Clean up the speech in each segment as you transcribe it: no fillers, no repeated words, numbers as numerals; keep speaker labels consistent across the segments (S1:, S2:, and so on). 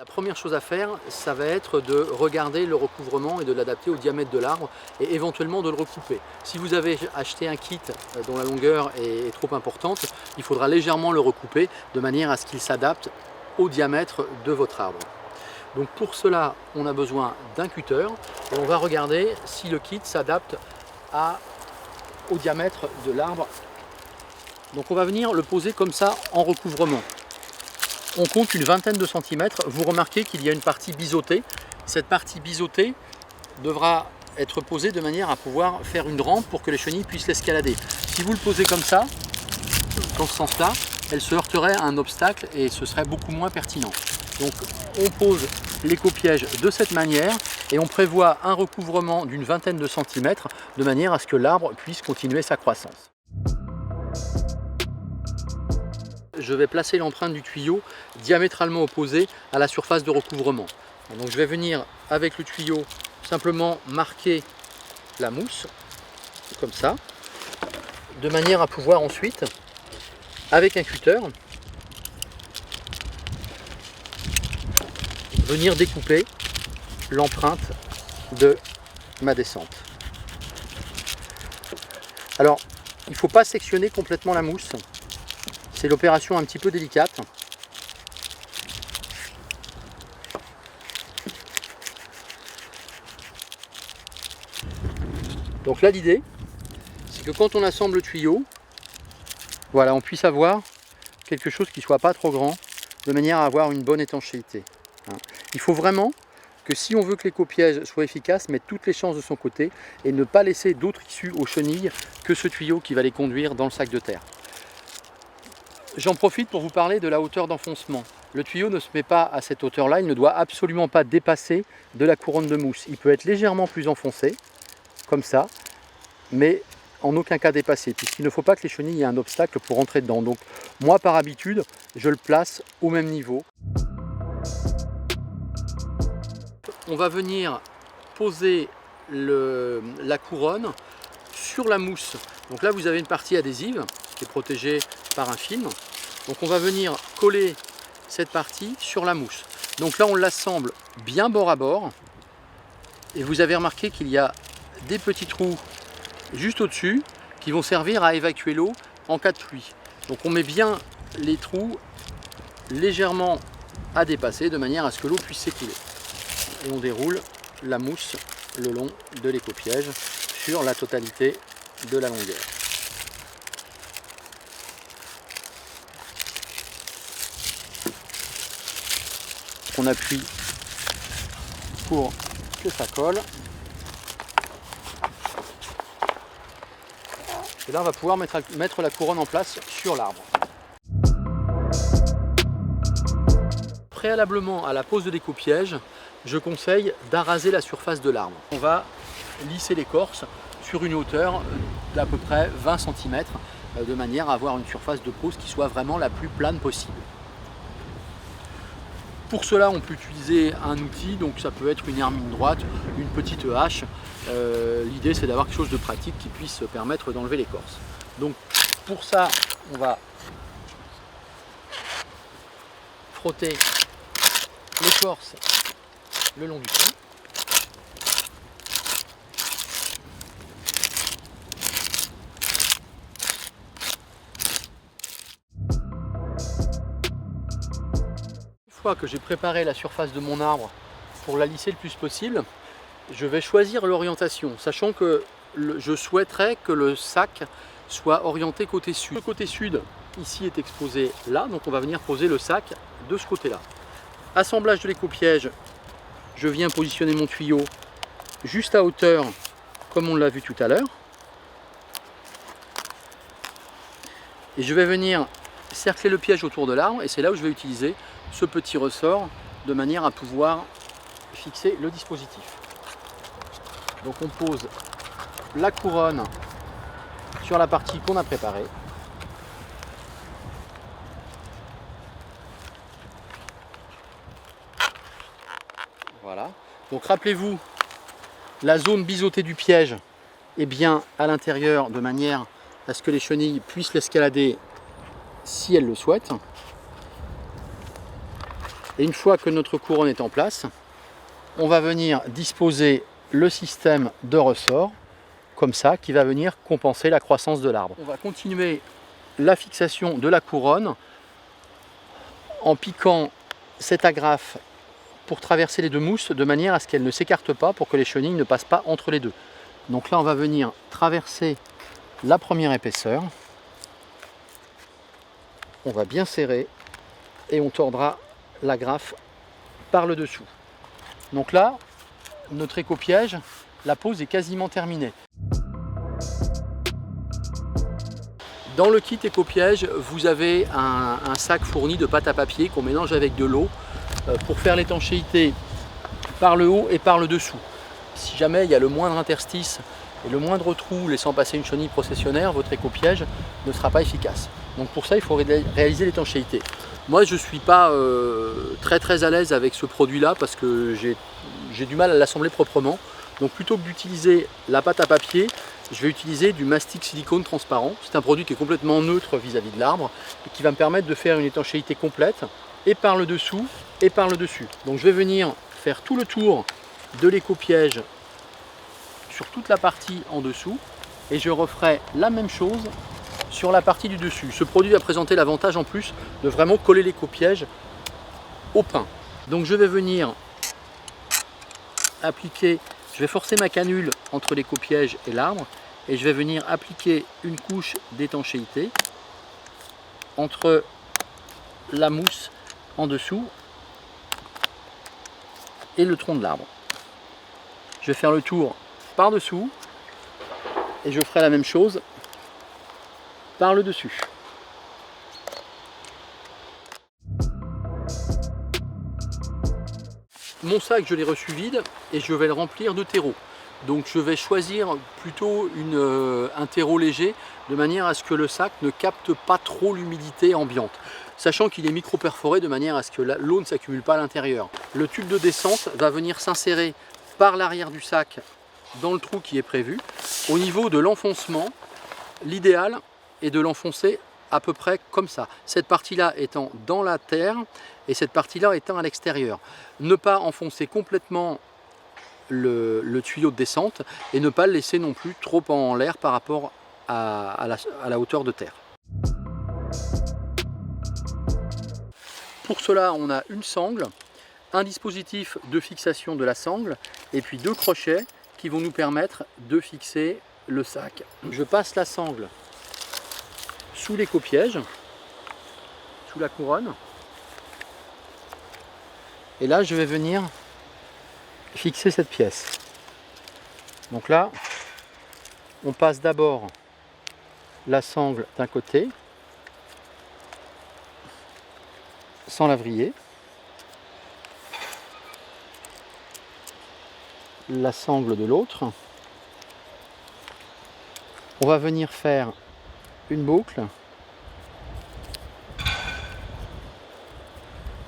S1: Première chose à faire, ça va être de regarder le recouvrement et de l'adapter au diamètre de l'arbre et éventuellement de le recouper. Si vous avez acheté un kit dont la longueur est trop importante, il faudra légèrement le recouper de manière à ce qu'il s'adapte au diamètre de votre arbre. Donc pour cela, on a besoin d'un cutter et on va regarder si le kit s'adapte au diamètre de l'arbre. Donc on va venir le poser comme ça en recouvrement. On compte une vingtaine de centimètres. Vous remarquez qu'il y a une partie biseautée. Cette partie biseautée devra être posée de manière à pouvoir faire une rampe pour que les chenilles puissent l'escalader. Si vous le posez comme ça, dans ce sens-là, elle se heurterait à un obstacle et ce serait beaucoup moins pertinent. Donc on pose l'éco-piège de cette manière et on prévoit un recouvrement d'une vingtaine de centimètres de manière à ce que l'arbre puisse continuer sa croissance. Je vais placer l'empreinte du tuyau diamétralement opposée à la surface de recouvrement. Donc je vais venir avec le tuyau simplement marquer la mousse, comme ça, de manière à pouvoir ensuite, avec un cutter, venir découper l'empreinte de ma descente. Alors, il ne faut pas sectionner complètement la mousse. C'est l'opération un petit peu délicate. Donc là, l'idée, c'est que quand on assemble le tuyau, voilà, on puisse avoir quelque chose qui ne soit pas trop grand, de manière à avoir une bonne étanchéité. Il faut vraiment que si on veut que l'éco-piège soit efficace, mettre toutes les chances de son côté et ne pas laisser d'autres issues aux chenilles que ce tuyau qui va les conduire dans le sac de terre. J'en profite pour vous parler de la hauteur d'enfoncement. Le tuyau ne se met pas à cette hauteur-là, il ne doit absolument pas dépasser de la couronne de mousse. Il peut être légèrement plus enfoncé, comme ça, mais en aucun cas dépassé, puisqu'il ne faut pas que les chenilles aient un obstacle pour rentrer dedans. Donc moi, par habitude, je le place au même niveau. On va venir poser la couronne sur la mousse. Donc là, vous avez une partie adhésive qui est protégée par un film. Donc on va venir coller cette partie sur la mousse. Donc là, on l'assemble bien bord à bord. Et vous avez remarqué qu'il y a des petits trous juste au-dessus qui vont servir à évacuer l'eau en cas de pluie. Donc on met bien les trous légèrement à dépasser de manière à ce que l'eau puisse s'écouler. Et on déroule la mousse le long de l'éco-piège sur la totalité de la longueur. On appuie pour que ça colle. Et là, on va pouvoir mettre la couronne en place sur l'arbre. Préalablement à la pose de l'éco-piège, je conseille d'araser la surface de l'arbre. On va lisser l'écorce sur une hauteur d'à peu près 20 cm, de manière à avoir une surface de pose qui soit vraiment la plus plane possible. Pour cela, on peut utiliser un outil, donc ça peut être une hermine droite, une petite hache. L'idée, c'est d'avoir quelque chose de pratique qui puisse permettre d'enlever l'écorce. Donc pour ça, on va frotter l'écorce le long du tronc. Une fois que j'ai préparé la surface de mon arbre pour la lisser le plus possible, je vais choisir l'orientation, sachant que je souhaiterais que le sac soit orienté côté sud. Le côté sud, ici, est exposé là, donc on va venir poser le sac de ce côté-là. Assemblage de l'éco-piège, je viens positionner mon tuyau juste à hauteur, comme on l'a vu tout à l'heure. Et je vais venir cercler le piège autour de l'arbre, et c'est là où je vais utiliser ce petit ressort de manière à pouvoir fixer le dispositif. Donc on pose la couronne sur la partie qu'on a préparée. Voilà. Donc rappelez-vous, la zone biseautée du piège est bien à l'intérieur de manière à ce que les chenilles puissent l'escalader si elles le souhaitent. Et une fois que notre couronne est en place, on va venir disposer le système de ressort comme ça, qui va venir compenser la croissance de l'arbre. On va continuer la fixation de la couronne en piquant cette agrafe pour traverser les deux mousses de manière à ce qu'elle ne s'écarte pas, pour que les chenilles ne passent pas entre les deux. Donc là on va venir traverser la première épaisseur, on va bien serrer et on tordra l'agrafe par le dessous. Donc là, notre éco-piège, la pose est quasiment terminée. Dans le kit éco-piège, vous avez un sac fourni de pâte à papier qu'on mélange avec de l'eau pour faire l'étanchéité par le haut et par le dessous. Si jamais il y a le moindre interstice et le moindre trou laissant passer une chenille processionnaire, votre éco-piège ne sera pas efficace. Donc pour ça, il faut réaliser l'étanchéité. Moi, je ne suis pas très à l'aise avec ce produit-là parce que j'ai du mal à l'assembler proprement. Donc plutôt que d'utiliser la pâte à papier, je vais utiliser du mastic silicone transparent. C'est un produit qui est complètement neutre vis-à-vis de l'arbre et qui va me permettre de faire une étanchéité complète et par le dessous et par le dessus. Donc je vais venir faire tout le tour de l'éco-piège sur toute la partie en dessous et je referai la même chose sur la partie du dessus. Ce produit va présenter l'avantage en plus de vraiment coller l'éco-piège au pain. Donc je vais venir appliquer, je vais forcer ma canule entre l'éco-piège et l'arbre et je vais venir appliquer une couche d'étanchéité entre la mousse en dessous et le tronc de l'arbre. Je vais faire le tour par dessous et je ferai la même chose par le dessus. Mon sac, je l'ai reçu vide et je vais le remplir de terreau. Donc je vais choisir plutôt un terreau léger de manière à ce que le sac ne capte pas trop l'humidité ambiante. Sachant qu'il est micro-perforé de manière à ce que l'eau ne s'accumule pas à l'intérieur. Le tube de descente va venir s'insérer par l'arrière du sac dans le trou qui est prévu. Au niveau de l'enfoncement, l'idéal est de l'enfoncer à peu près comme ça. Cette partie-là étant dans la terre et cette partie-là étant à l'extérieur. Ne pas enfoncer complètement le tuyau de descente et ne pas le laisser non plus trop en l'air par rapport à la hauteur de terre. Pour cela, on a une sangle, un dispositif de fixation de la sangle et puis deux crochets qui vont nous permettre de fixer le sac. Je passe la sangle sous l'éco-piège, sous la couronne. Et là, je vais venir fixer cette pièce. Donc là, on passe d'abord la sangle d'un côté, sans la vriller. La sangle de l'autre. On va venir faire une boucle.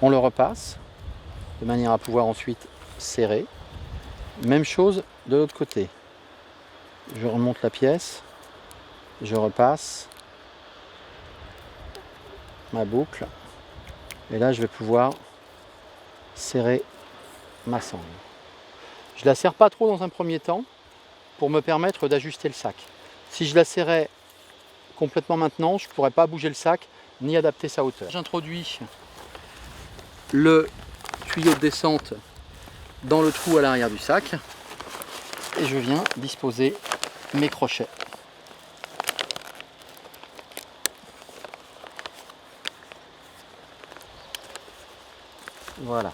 S1: On le repasse de manière à pouvoir ensuite serrer. Même chose de l'autre côté. Je remonte la pièce, je repasse ma boucle et là je vais pouvoir serrer ma sangle. Je ne la serre pas trop dans un premier temps pour me permettre d'ajuster le sac. Si je la serrais complètement maintenant, je ne pourrais pas bouger le sac ni adapter sa hauteur. J'introduis le tuyau de descente dans le trou à l'arrière du sac et je viens disposer mes crochets. Voilà.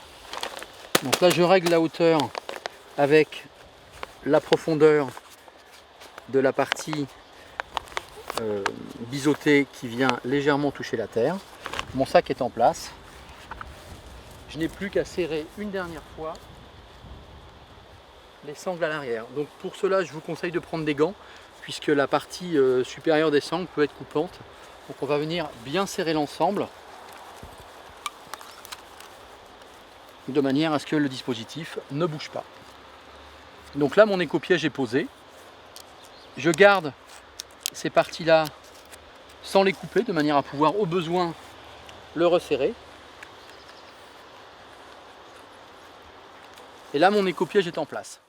S1: Donc là je règle la hauteur avec la profondeur de la partie biseautée qui vient légèrement toucher la terre. Mon sac est en place. Je n'ai plus qu'à serrer une dernière fois les sangles à l'arrière. Donc pour cela, je vous conseille de prendre des gants puisque la partie supérieure des sangles peut être coupante. Donc on va venir bien serrer l'ensemble de manière à ce que le dispositif ne bouge pas. Donc là, mon éco-piège est posé. Je garde ces parties-là sans les couper de manière à pouvoir au besoin le resserrer. Et là mon éco-piège est en place.